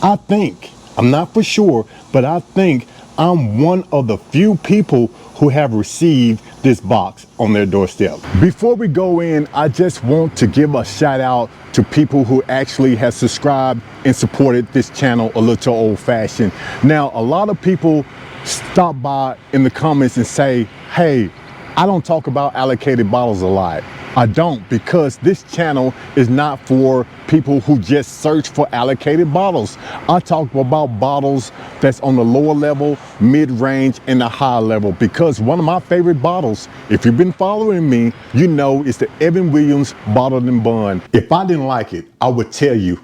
I think, I'm not for sure, but I think I'm one of the few people who have received this box on their doorstep. Before we go in, I just want to give a shout out to people who actually have subscribed and supported this channel a little old fashioned. Now, a lot of people stop by in the comments and say, hey, I don't talk about allocated bottles a lot. I don't, because this channel is not for people who just search for allocated bottles. I talk about bottles that's on the lower level, mid-range, and the high level, because one of my favorite bottles, if you've been following me, you know it's the Evan Williams Bottled and Bond. If I didn't like it, I would tell you,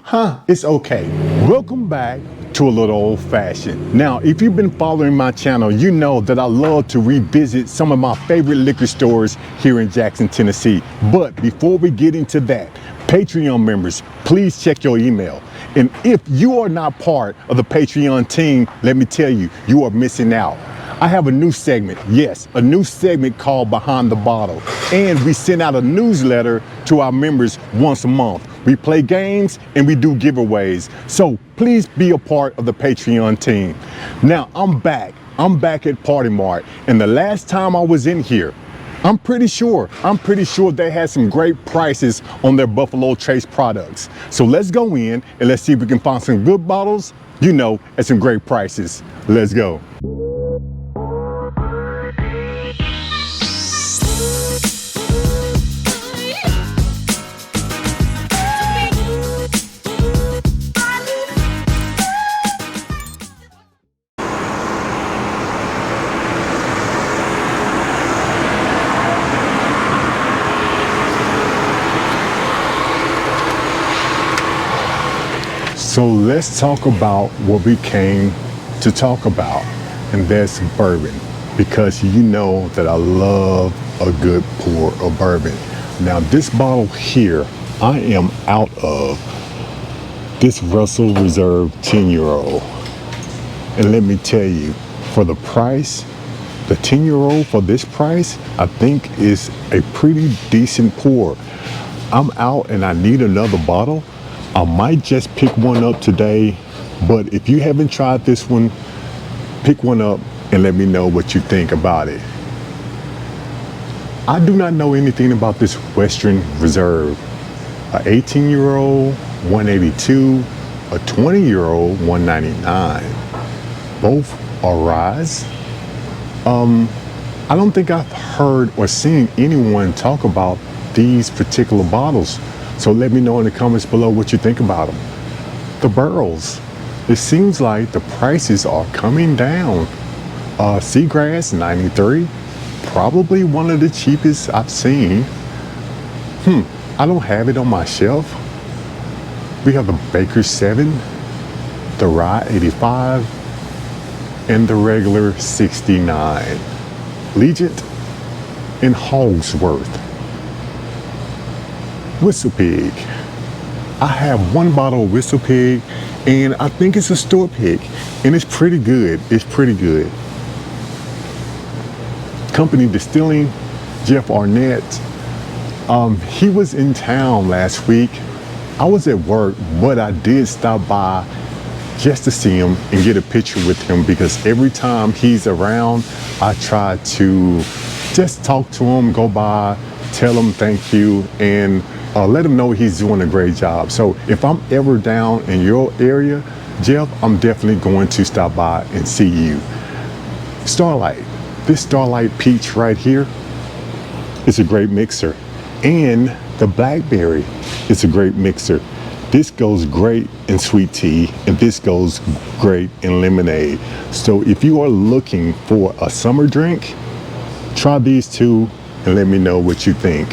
it's okay. Welcome back to a little old fashioned. Now, if you've been following my channel, you know that I love to revisit some of my favorite liquor stores here in Jackson, Tennessee. But before we get into that, Patreon members, please check your email. And if you are not part of the Patreon team, let me tell you, you are missing out. I have a new segment, yes, a new segment called Behind the Bottle. And we send out a newsletter to our members once a month. We play games and we do giveaways. So please be a part of the Patreon team. Now I'm back at Party Mart. And the last time I was in here, I'm pretty sure they had some great prices on their Buffalo Trace products. So let's go in and let's see if we can find some good bottles, you know, at some great prices. Let's go. So let's talk about what we came to talk about, and that's bourbon, because you know that I love a good pour of bourbon. Now this bottle here, I am out of this Russell Reserve 10-year-old. And let me tell you, for the price, the 10-year-old for this price, I think is a pretty decent pour. I'm out and I need another bottle. I might just pick one up today, but if you haven't tried this one, pick one up and let me know what you think about it. I do not know anything about this Western Reserve. A 18-year-old, 182, a 20-year-old, 199. Both are ryes. I don't think I've heard or seen anyone talk about these particular bottles. So let me know in the comments below what you think about them. The barrels, it seems like the prices are coming down. Seagrass, 93, probably one of the cheapest I've seen. I don't have it on my shelf. We have the Baker 7, the Rye 85, and the regular 69. Legent and Hogsworth. Whistle Pig. I have one bottle of Whistle Pig, and I think it's a store pick, and it's pretty good. It's pretty good. Company Distilling, Jeff Arnett. He was in town last week. I was at work, but I did stop by just to see him and get a picture with him, because every time he's around, I try to just talk to him, go by, tell him thank you, and let him know he's doing a great job. So if I'm ever down in your area, Jeff, I'm definitely going to stop by and see you. Starlight. This Starlight Peach right here is a great mixer. And the Blackberry is a great mixer. This goes great in sweet tea, and this goes great in lemonade. So if you are looking for a summer drink, try these two and let me know what you think.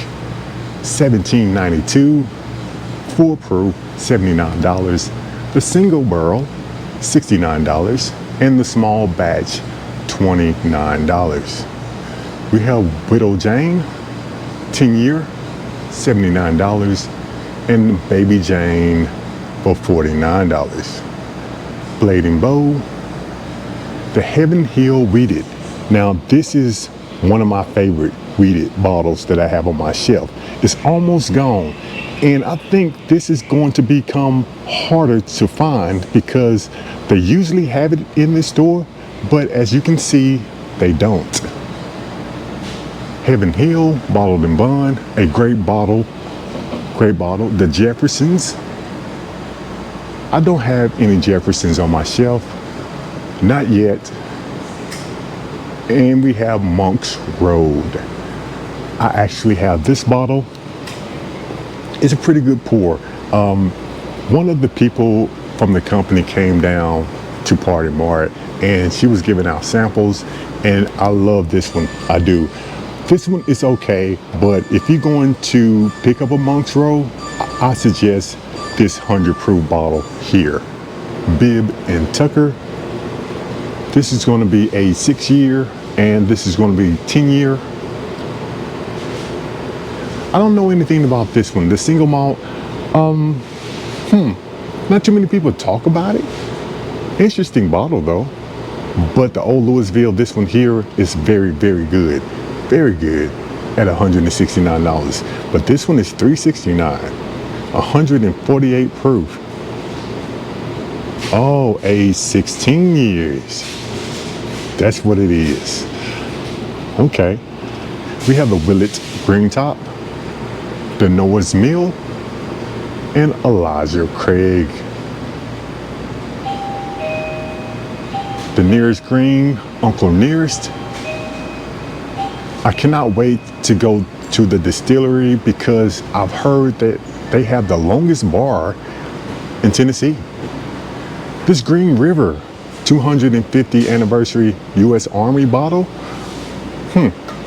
$17.92, full proof, $79, the single barrel, $69, and the small batch, $29. We have Widow Jane, 10-year, $79, and Baby Jane for $49. Blade and Bow, the Heaven Hill Weeded. Now this is one of my favorite weeded bottles that I have on my shelf. It's almost gone. And I think this is going to become harder to find because they usually have it in this store, but as you can see, they don't. Heaven Hill, bottled and bond, a great bottle. The Jeffersons. I don't have any Jeffersons on my shelf, not yet. And we have Monk's Road. I actually have this bottle. It's a pretty good pour. One of the people from the company came down to Party Mart and she was giving out samples, and I love this one. I do. This one is okay, but if you're going to pick up a Monk's Road, I suggest this 100 proof bottle here. Bibb and Tucker. This is going to be a 6-year, and this is going to be 10-year. I don't know anything about this one. The single malt, not too many people talk about it. Interesting bottle though. But the Old Louisville, this one here is very, very good. Very good at $169. But this one is $369. 148 proof. Oh, age 16 years. That's what it is. Okay. We have the Willet Green Top, the Noah's Mill, and Elijah Craig. The Nearest Green, Uncle Nearest. I cannot wait to go to the distillery because I've heard that they have the longest bar in Tennessee. This Green River 250 anniversary U.S. Army bottle.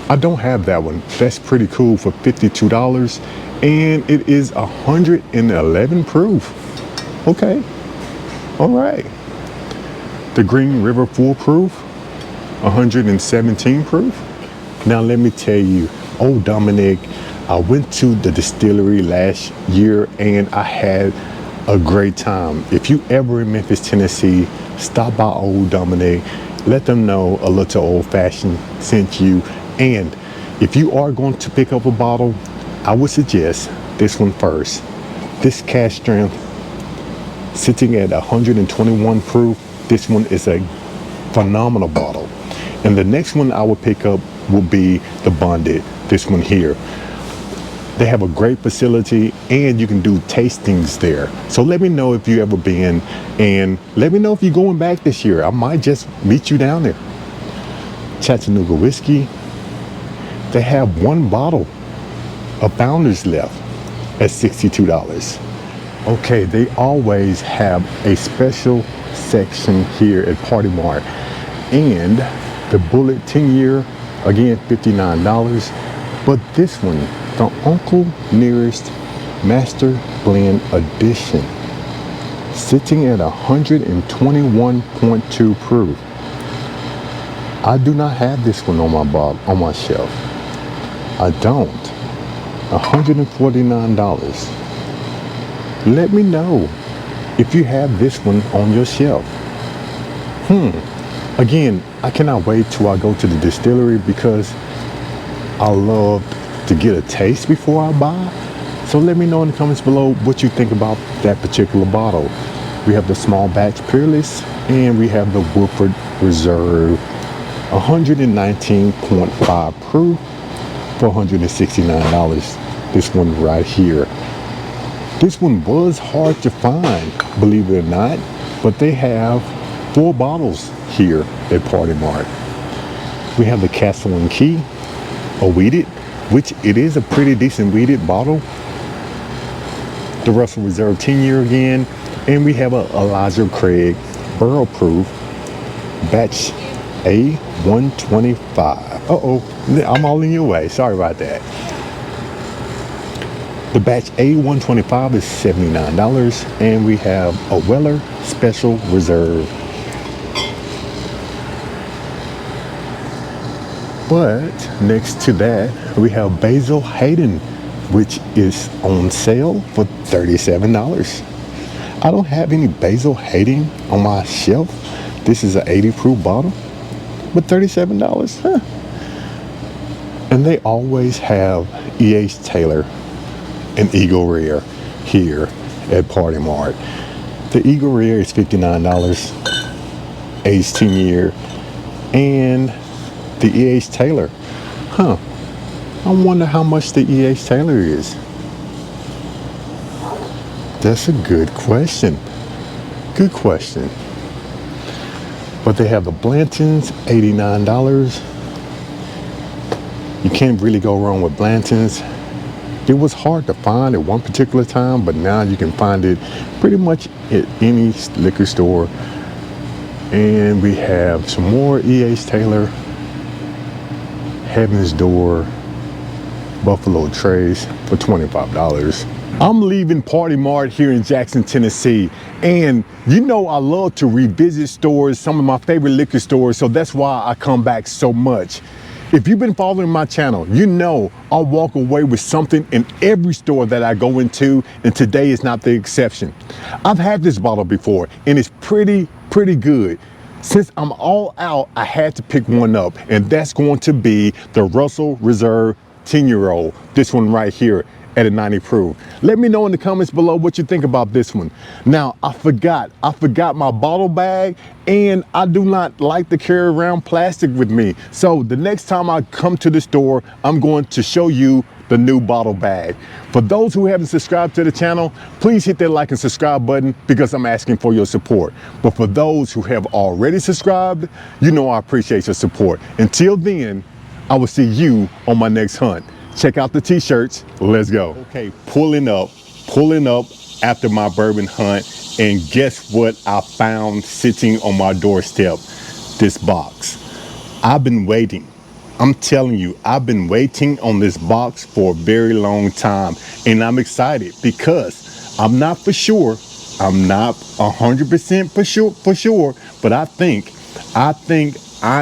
I don't have that one. That's pretty cool for $52, and it is 111 proof. Okay, all right. The Green River Full Proof, 117 proof. Now let me tell you, old Dominic, I went to the distillery last year and I had a great time. If you ever in Memphis, Tennessee, stop by Old Dominic, let them know a little old fashioned sent you. And if you are going to pick up a bottle, I would suggest this one first. This Cask Strength, sitting at 121 proof. This one is a phenomenal bottle. And the next one I will pick up will be the Bonded, this one here. They have a great facility and you can do tastings there. So let me know if you ever been, and let me know if you're going back this year. I might just meet you down there. Chattanooga Whiskey. They have one bottle of Founders left at $62. Okay, they always have a special section here at Party Mart. And the Bullet 10-year, again, $59. But this one, the Uncle Nearest Master Blend Edition, sitting at 121.2 proof. I do not have this one on my shelf. I don't. $149. Let me know if you have this one on your shelf. Again, I cannot wait till I go to the distillery because I love to get a taste before I buy. So let me know in the comments below what you think about that particular bottle. We have the Small Batch Peerless and we have the Woodford Reserve, 119.5 proof for $169. This one right here. This one was hard to find, believe it or not, but they have 4 bottles here at Party Mart. We have the Castle and Key, a weeded, which it is a pretty decent weeded bottle. The Russell Reserve 10-year again, and we have a Elijah Craig Barrel Proof Batch A125. I'm all in your way. Sorry about that. The Batch A125 is $79, and we have a Weller Special Reserve. But next to that, we have Basil Hayden, which is on sale for $37. I don't have any Basil Hayden on my shelf. This is an 80 proof bottle, but $37, And they always have E.H. Taylor an Eagle Rare here at Party Mart. The Eagle Rare is $59, age 10 year, and the E.H. Taylor. I wonder how much the E.H. Taylor is. That's a good question. Good question. But they have the Blantons, $89. You can't really go wrong with Blantons. It was hard to find at one particular time, but now you can find it pretty much at any liquor store. And we have some more E.H. Taylor, Heaven's Door, Buffalo Trace for $25. I'm leaving Party Mart here in Jackson, Tennessee, and you know I love to revisit stores, some of my favorite liquor stores, so that's why I come back so much. If you've been following my channel, you know I'll walk away with something in every store that I go into, and today is not the exception. I've had this bottle before, and it's pretty good. Since I'm all out, I had to pick one up, and that's going to be the Russell Reserve 10-year-old, this one right here at a 90 proof. Let me know in the comments below what you think about this one. Now, I forgot my bottle bag, and I do not like to carry around plastic with me. So the next time I come to the store, I'm going to show you the new bottle bag. For those who haven't subscribed to the channel, please hit that like and subscribe button because I'm asking for your support. But for those who have already subscribed, you know I appreciate your support. Until then, I will see you on my next hunt. Check out the t-shirts. Let's go. Okay, pulling up after my bourbon hunt, and guess what I found sitting on my doorstep? This box. I've been waiting. I'm telling you, I've been waiting on this box for a very long time, and I'm excited because I'm not for sure. I'm not 100% for sure, but I think I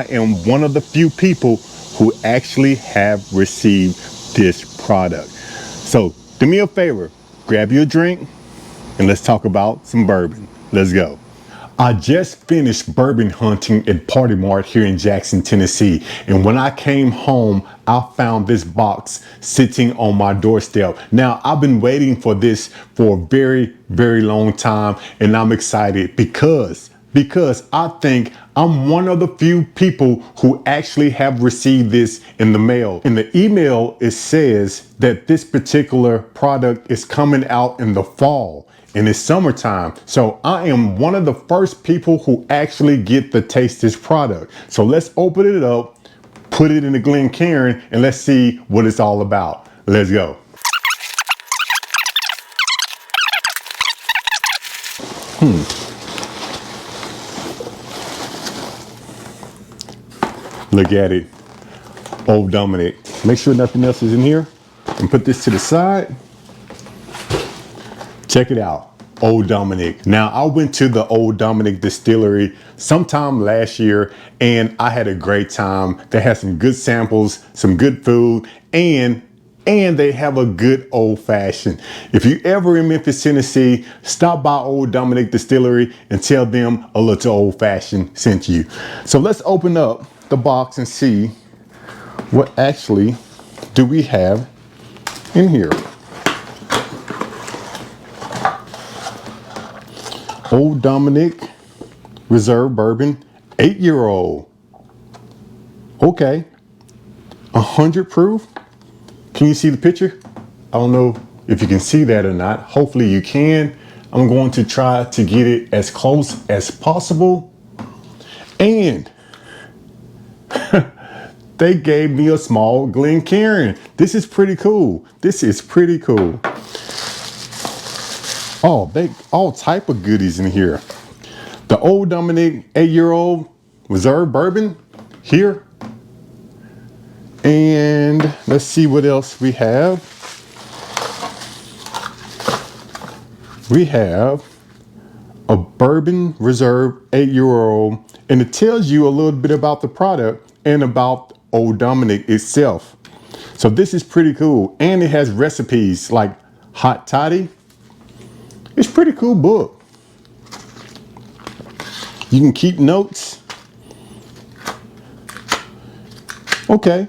am one of the few people who actually have received this product. So do me a favor, grab you a drink and let's talk about some bourbon. Let's go. I just finished bourbon hunting at Party Mart here in Jackson, Tennessee. And when I came home, I found this box sitting on my doorstep. Now, I've been waiting for this for a very long time, and I'm excited because I think I'm one of the few people who actually have received this in the mail. In the email, it says that this particular product is coming out in the fall, and it's summertime. So I am one of the first people who actually get to taste this product. So let's open it up, put it in the Glencairn, and let's see what it's all about. Let's go. Look at it. Old Dominic. Make sure nothing else is in here, and put this to the side. Check it out. Old Dominic. Now, I went to the Old Dominic distillery sometime last year, and I had a great time. They had some good samples, some good food, and they have a good old fashioned. If you ever in Memphis, Tennessee, stop by Old Dominic distillery and tell them a little old fashioned sent you. So let's open up the box and see what actually do we have in here. Old Dominic Reserve Bourbon, 8-year-old. Okay, 100 proof. Can you see the picture? I don't know if you can see that or not. Hopefully you can. I'm going to try to get it as close as possible. And they gave me a small Glencairn. This is pretty cool. This is pretty cool. Oh, they all type of goodies in here. The Old Dominic 8-year-old Reserve Bourbon here. And let's see what else we have. We have a Bourbon Reserve 8-year-old, and it tells you a little bit about the product and about Old Dominic itself. So this is pretty cool, and it has recipes like hot toddy. It's a pretty cool book. You can keep notes. Okay,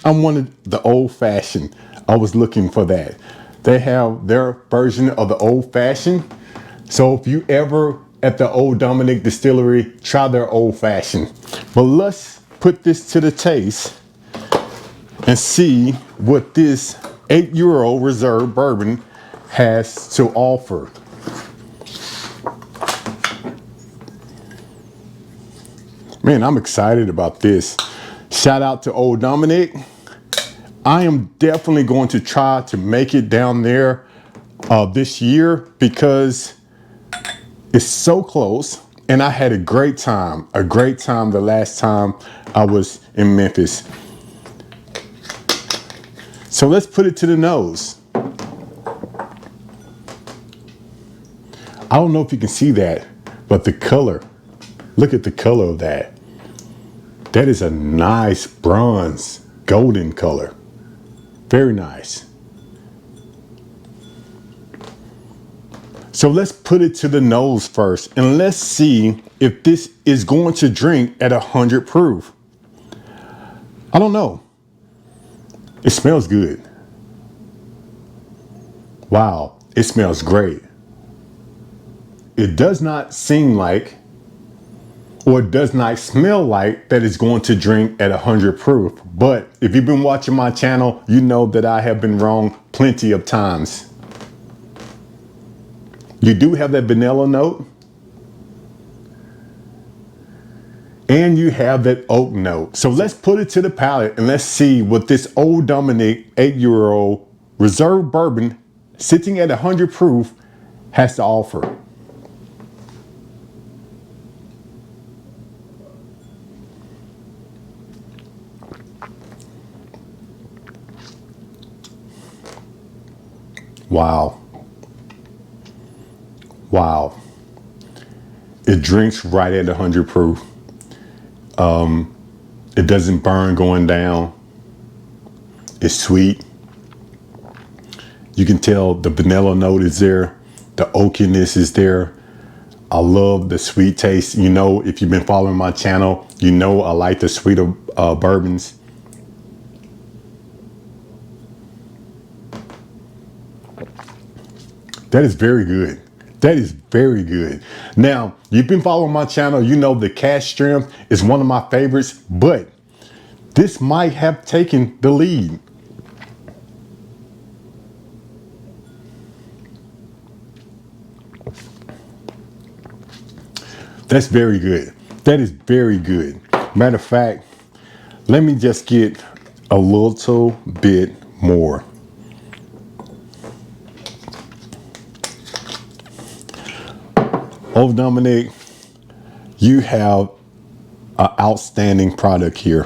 I wanted the old fashioned. I was looking for that. they have their version of the old fashioned. So if you ever at the Old Dominick Distillery, try their old fashioned. But let's put this to the taste and see what this €8 reserve bourbon has to offer. Man, I'm excited about this. Shout out to Old Dominick. I am definitely going to try to make it down there this year because it's so close, and I had a great time the last time I was in Memphis. So let's put it to the nose. I don't know if you can see that, but the color, look at the color of that. That is a nice bronze golden color. Very nice. So let's put it to the nose first, and let's see if this is going to drink at 100 proof. I don't know. It smells good. Wow, it smells great. It does not seem like, or it does not smell like that it's going to drink at 100 proof. But if you've been watching my channel, you know that I have been wrong plenty of times. You do have that vanilla note, and you have that oak note. So let's put it to the palate and let's see what this Old Dominick €8 reserve bourbon sitting at 100 proof has to offer. Wow. Wow. It drinks right at 100 proof. It doesn't burn going down. It's sweet. You can tell the vanilla note is there. The oakiness is there. I love the sweet taste. You know, if you've been following my channel, you know I like the sweeter bourbons. That is very good. That is very good. Now, you've been following my channel. You know the cash strength is one of my favorites, but this might have taken the lead. That's very good. That is very good. Matter of fact, let me just get a little bit more. Old Dominick, you have an outstanding product here.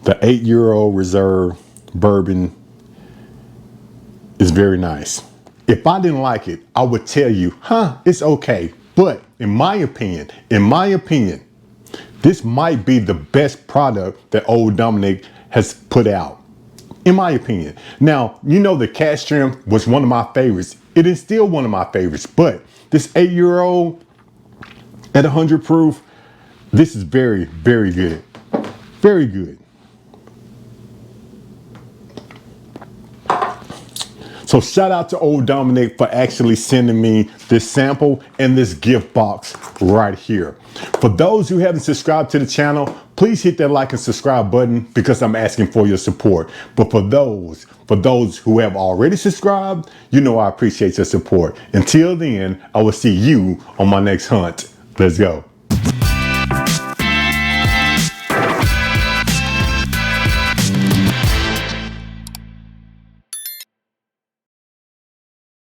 The €8 reserve bourbon is very nice. If I didn't like it, I would tell you, it's okay. But in my opinion, this might be the best product that Old Dominick has put out. In my opinion. Now, you know the cash strength was one of my favorites. It is still one of my favorites, but this €8 at 100 proof, this is very, very good. Very good. So shout out to Old Dominick for actually sending me this sample and this gift box right here. For those who haven't subscribed to the channel, please hit that like and subscribe button because I'm asking for your support. But for those who have already subscribed, you know I appreciate your support. Until then, I will see you on my next hunt. Let's go.